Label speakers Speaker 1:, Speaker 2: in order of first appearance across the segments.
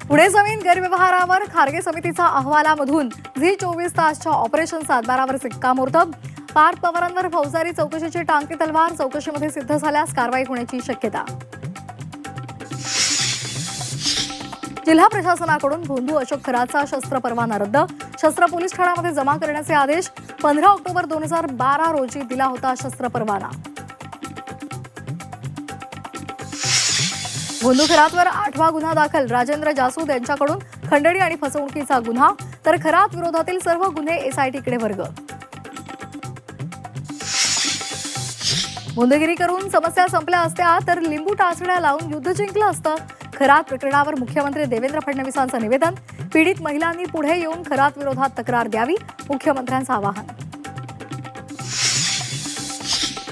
Speaker 1: पुणे जमीन गैरव्यवहारावर खारगे समितीचा अहवालामधून Zee 24 तासच्या operation सातबारावर शिक्कामोर्तब. पार्थ पवारांवर फौजदारी चौकशीची टांगती तलवार. चौकशीमध्ये सिद्ध झाल्यास कारवाई होण्याची शक्यता. जिल्हा प्रशासनाकडून भोंदू अशोक खरातचा शस्त्र परवाना रद्द. शस्त्र पोलीस ठाण्यामध्ये जमा करण्याचे आदेश. 15 ऑक्टोबर 2012 रोजी दिला होता शस्त्र परवाना. भोंदू खरातवर 8वा गुन्हा दाखल. राजेंद्र जासूद यांच्याकडून खंडणी आणि फसवणुकीचा गुन्हा, तर खरात विरोधातील सर्व गुन्हे एसआयटीकडे वर्ग. भोंदगिरी करून समस्या संपल्या असत्या तर लिंबू टाचण्या लावून युद्ध जिंकलं असतं. खरात प्रकरणावर मुख्यमंत्री देवेंद्र फडणवीसांचं निवेदन. पीडित महिलांनी पुढे येऊन खरात विरोधात तक्रार द्यावी, मुख्यमंत्र्यांचं आवाहन.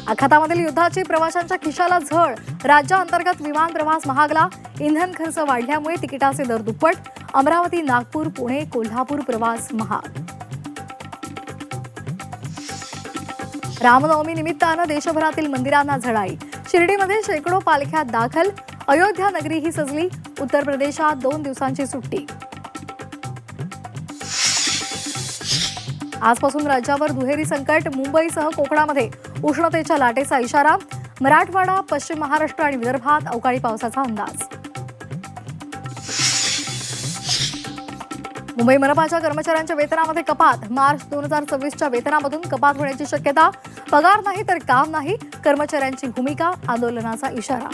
Speaker 1: आखातामधील युद्धाची प्रवाशांच्या खिशाला झळ. राज्याअंतर्गत विमान प्रवास महागला. इंधन खर्च वाढल्यामुळे तिकिटाचे दर दुप्पट. अमरावती, नागपूर, पुणे, कोल्हापूर प्रवास महाग. रामनवमी निमित्तानं देशभरातील मंदिरांना झळाळी. शिर्डीमध्ये शेकडो पालख्या दाखल. अयोध्या नगरी ही सजली. उत्तर प्रदेशात 2 दिवसांची सुट्टी. आजपासून राज्यावर दुहेरी संकट. मुंबईसह कोकणामध्ये उष्णतेच्या लाटेचा इशारा. मराठवाडा, पश्चिम महाराष्ट्र आणि विदर्भात अवकाळी पावसाचा अंदाज. मुंबई मनपाच्या कर्मचाऱ्यांच्या वेतनामध्ये कपात. मार्च 2024च्या वेतनामधून कपात होण्याची शक्यता. पगार नाही तर काम नाही. कर्मचाऱ्यांची भूमिका. आंदोलनाचा इशारा.